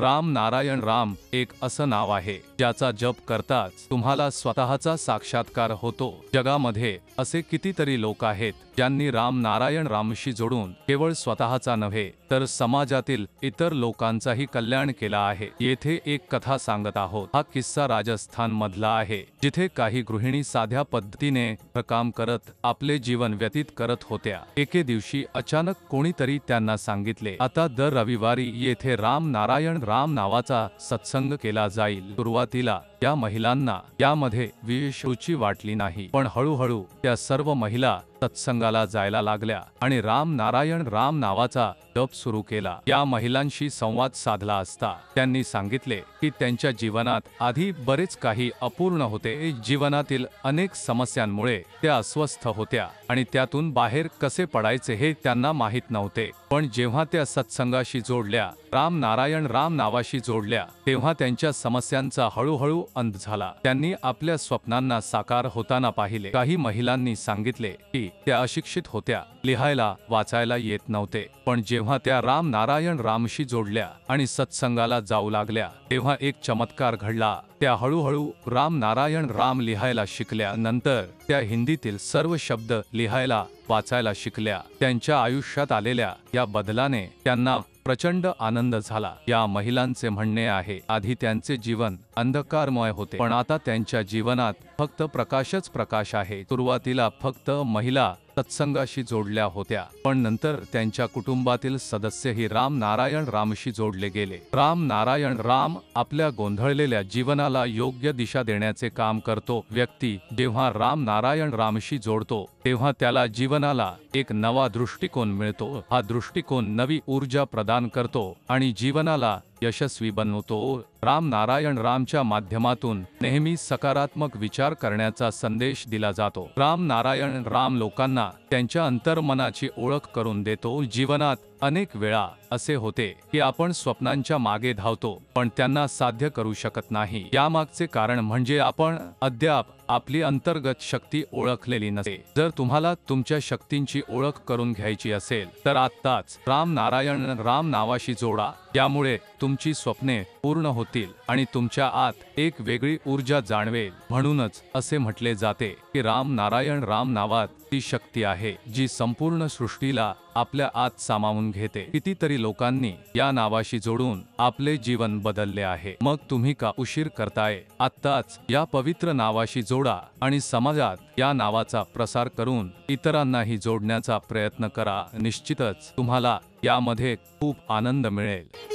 राम नारायण राम एक असं नाव आहे ज्याचा जप करताच तुम्हाला स्वतःचा साक्षात्कार होतो। जगामध्ये असे कितीतरी लोक आहेत ज्यांनी राम नारायण रामशी जोडून केवळ स्वतःचा नव्हे तर समाजातील इतर लोकांचाही कल्याण केला आहे। येथे एक कथा सांगत आहोत। हा किस्सा राजस्थान मधला आहे, जिथे काही गृहिणी साध्या पद्धतीने काम करत आपले जीवन व्यतीत करत होत्या। एके दिवशी अचानक कोणीतरी त्यांना सांगितले, आता दर रविवारी येथे राम नारायण राम नावाचा सत्संग केला जाईल। सुरुवातीला या महिलांना यामध्ये विशेष रुची वाटली नाही, पण हळूहळू त्या सर्व महिला सत्संगाला जायला लागल्या आणि राम नारायण राम नावाचा जप सुरू केला। या महिलांशी संवाद साधला असता त्यांनी सांगितले की त्यांच्या जीवनात आधी बरेच काही अपूर्ण होते। जीवनातील अनेक समस्यांमुळे त्या अस्वस्थ होत्या आणि त्यातून बाहेर कसे पडायचे हे त्यांना माहीत नव्हते। पण जेव्हा त्या सत्संगाशी जोडल्या, राम नारायण राम नावाशी जोडल्या, तेव्हा त्यांच्या समस्यांचा हळूहळू अंत झाला। त्यांनी आपल्या स्वप्नांना साकार होताना पाहिले। काही महिलांनी सांगितले की त्या अशिक्षित होत्या, लिहायला वाचायला येत नव्हते, पण जेव्हा त्या राम नारायण रामशी जोडल्या आणि सत्संगाला जाऊ लागल्या तेव्हा एक चमत्कार घडला। त्या हळूहळू राम नारायण राम लिहायला शिकल्या। नंतर त्या हिंदीतील सर्व शब्द लिहायला वाचायला शिकल्या। त्यांच्या आयुष्यात आलेल्या या बदलाने त्यांना प्रचंड आनंद झाला। या महिलांचे म्हणणे आहे, आधी त्यांचे जीवन अंधकारमय होते, पण आता त्यांच्या जीवनात फक्त प्रकाशच प्रकाश आहे। सुरुवातीला फक्त महिला सत्संगाशी जोडल्या होत्या, पण नंतर त्यांच्या कुटुंबातील सदस्यही राम नारायण रामशी जोडले गेले। राम नारायण राम आपल्या गोंधळलेल्या जीवनाला योग्य दिशा देण्याचे काम करतो। व्यक्ती जेव्हा राम नारायण रामशी जोडतो तेव्हा त्याला जीवनाला एक नवा दृष्टिकोन मिळतो। हा दृष्टिकोन नवी ऊर्जा प्रदान करतो आणि जीवनाला यशस्वी बनवतो। राम नारायण रामच्या माध्यमातून नेहमी सकारात्मक विचार करण्याचा संदेश दिला जातो। राम नारायण राम लोकांना त्यांच्या अंतर्मनाची ओळख करून देतो। जीवनात अनेक वेळा असे होते की आपण स्वप्नांच्या मागे धावतो पण त्यांना साध्य करू शकत नाही। यामागचे कारण म्हणजे आपण अद्याप आपली अंतर्गत शक्ती ओळखलेली नसते। जर तुम्हाला तुमच्या शक्तींची ओळख करून घ्यायची असेल तर आत्ताच राम नारायण राम नावाशी जोडा। यामुळे तुमची स्वप्ने पूर्ण होतील आणि तुमच्या आत एक वेगळी ऊर्जा जाणवेल। म्हणूनच असे म्हटले जाते की राम नारायण राम नावात ती शक्ती आहे जी संपूर्ण सृष्टीला आपल्या आत सामावून घेते। कितीतरी लोकांनी या नावाशी जोडून आपले जीवन बदलले आहे। मग तुम्ही का उशीर करताय? आत्ताच या पवित्र नावाशी जोडा आणि समाजात या नावाचा प्रसार करून इतरांनाही जोडण्याचा प्रयत्न करा। निश्चितच तुम्हाला यामध्ये खूप आनंद मिळेल।